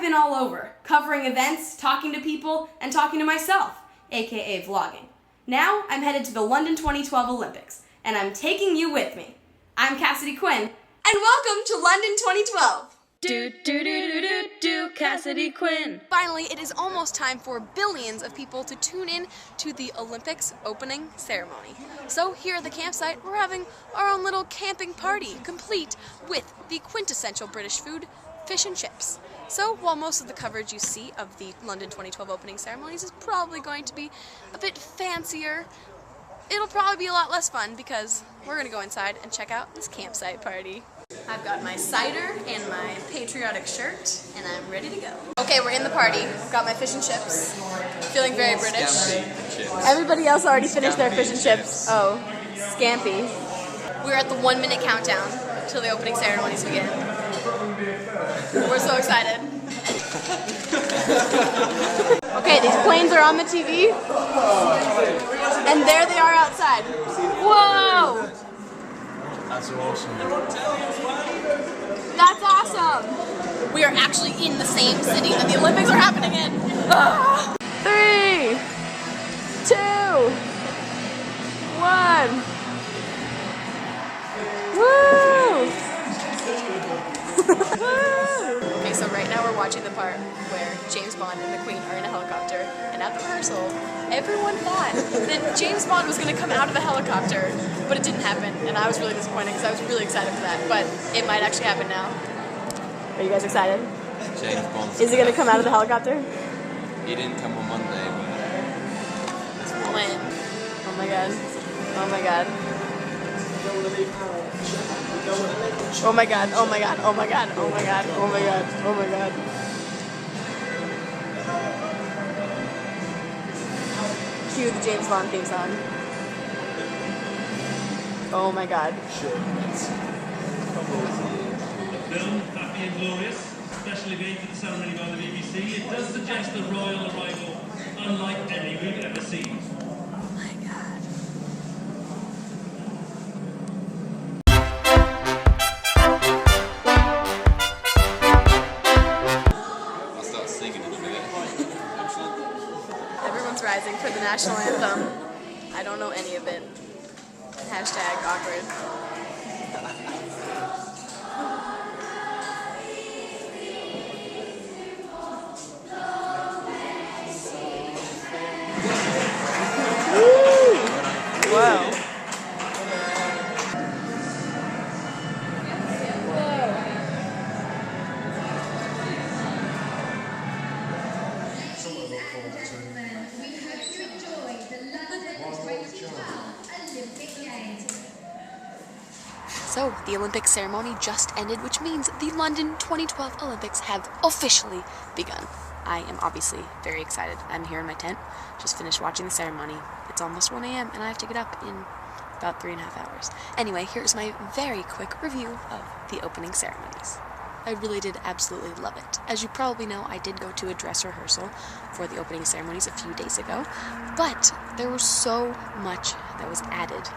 been all over, covering events, talking to people, and talking to myself, aka vlogging. Now I'm headed to the London 2012 Olympics, and I'm taking you with me. I'm Cassidy Quinn, and welcome to London 2012. Cassidy Quinn. Finally, it is almost time for billions of people to tune in to the Olympics opening ceremony. So here at the campsite, we're having our own little camping party, complete with the quintessential British food, fish and chips. So while most of the coverage you see of the London 2012 opening ceremonies is probably going to be a bit fancier, it'll probably be a lot less fun because we're going to go inside and check out this campsite party. I've got my cider and my patriotic shirt, and I'm ready to go. Okay, we're in the party. I've got my fish and chips. Feeling very British. Everybody else already finished their fish and chips. Oh, scampi. We're at the 1 minute countdown till the opening ceremonies begin. We're so excited. Okay, these planes are on the TV. And there they are outside. Whoa! That's awesome. That's awesome! We are actually in the same city that the Olympics are happening in. 3, 2, 1. Woo! Okay, so right now we're watching the part where James Bond and the Queen are in a helicopter, and at the rehearsal, everyone thought that James Bond was going to come out of the helicopter, but it didn't happen, and I was really disappointed because I was really excited for that, but it might actually happen now. Are you guys excited? James Bond. Is he going to come out of the helicopter? He didn't come on Monday, but When? Oh my god. Oh my god. Oh my god, oh my god, oh my god, oh my god, oh my god, oh my god. Cue the James Bond theme song. Oh my god. Film, Happy and Glorious, specially made for the ceremony by the BBC. It does suggest a royal arrival unlike any we've ever seen. Oh my god. I'll start singing in a minute. Everyone's rising for the national anthem. I don't know any of it. Hashtag awkward. Whoa. So, the Olympic ceremony just ended, which means the London 2012 Olympics have officially begun. I am obviously very excited. I'm here in my tent, just finished watching the ceremony. It's almost 1 a.m. and I have to get up in about 3.5 hours. Anyway, here's my very quick review of the opening ceremonies. I really did absolutely love it. As you probably know, I did go to a dress rehearsal for the opening ceremonies a few days ago, but there was so much that was added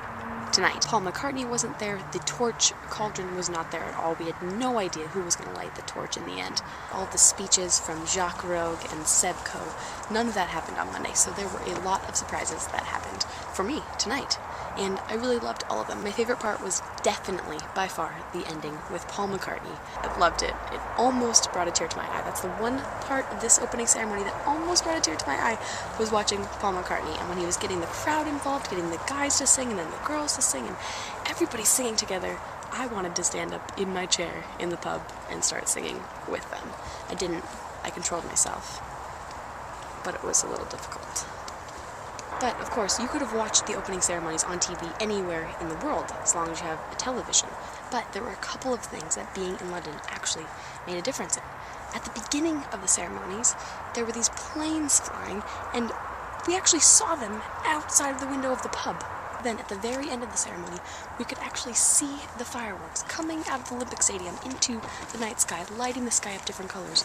tonight. Paul McCartney wasn't there, the torch cauldron was not there at all. We had no idea who was going to light the torch in the end. All the speeches from Jacques Rogue and Seb Coe, none of that happened on Monday, so there were a lot of surprises that happened for me tonight. And I really loved all of them. My favorite part was definitely, by far, the ending with Paul McCartney. I loved it. It almost brought a tear to my eye. That's the one part of this opening ceremony that almost brought a tear to my eye, was watching Paul McCartney. And when he was getting the crowd involved, getting the guys to sing, and then the girls to sing, and everybody singing together, I wanted to stand up in my chair in the pub and start singing with them. I didn't. I controlled myself. But it was a little difficult. But, of course, you could have watched the opening ceremonies on TV anywhere in the world, as long as you have a television. But there were a couple of things that being in London actually made a difference in. At the beginning of the ceremonies, there were these planes flying, and we actually saw them outside of the window of the pub. Then, at the very end of the ceremony, we could actually see the fireworks coming out of the Olympic Stadium into the night sky, lighting the sky up different colors.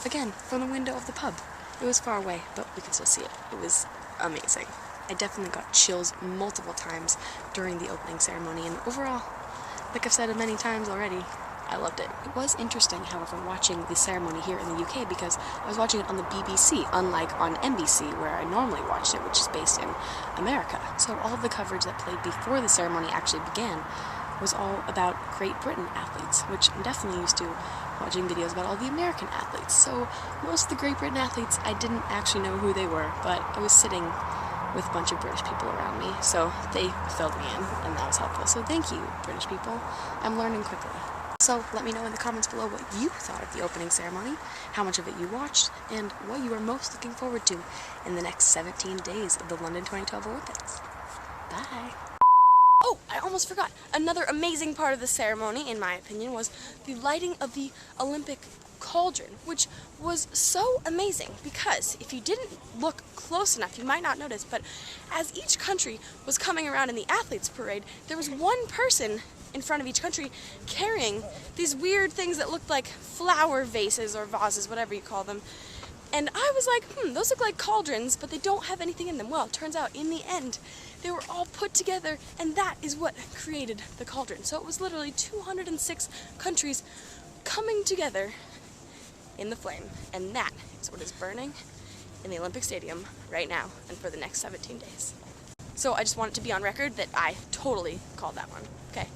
Again, from the window of the pub. It was far away, but we could still see it. It was amazing. I definitely got chills multiple times during the opening ceremony, and overall, like I've said many times already, I loved it. It was interesting, however, watching the ceremony here in the UK because I was watching it on the BBC, unlike on NBC, where I normally watched it, which is based in America. So all of the coverage that played before the ceremony actually began was all about Great Britain athletes, which I'm definitely used to watching videos about all the American athletes. So most of the Great Britain athletes, I didn't actually know who they were, but I was sitting with a bunch of British people around me, so they filled me in, and that was helpful. So thank you, British people. I'm learning quickly. So let me know in the comments below what you thought of the opening ceremony, how much of it you watched, and what you are most looking forward to in the next 17 days of the London 2012 Olympics. Bye! Oh, I almost forgot. Another amazing part of the ceremony, in my opinion, was the lighting of the Olympic cauldron, which was so amazing because if you didn't look close enough, you might not notice, but as each country was coming around in the athletes parade, there was one person in front of each country carrying these weird things that looked like flower vases or vases, whatever you call them. And I was like, those look like cauldrons, but they don't have anything in them. Well, it turns out in the end, they were all put together, and that is what created the cauldron. So it was literally 206 countries coming together in the flame, and that is what is burning in the Olympic Stadium right now and for the next 17 days. So I just want it to be on record that I totally called that one. Okay.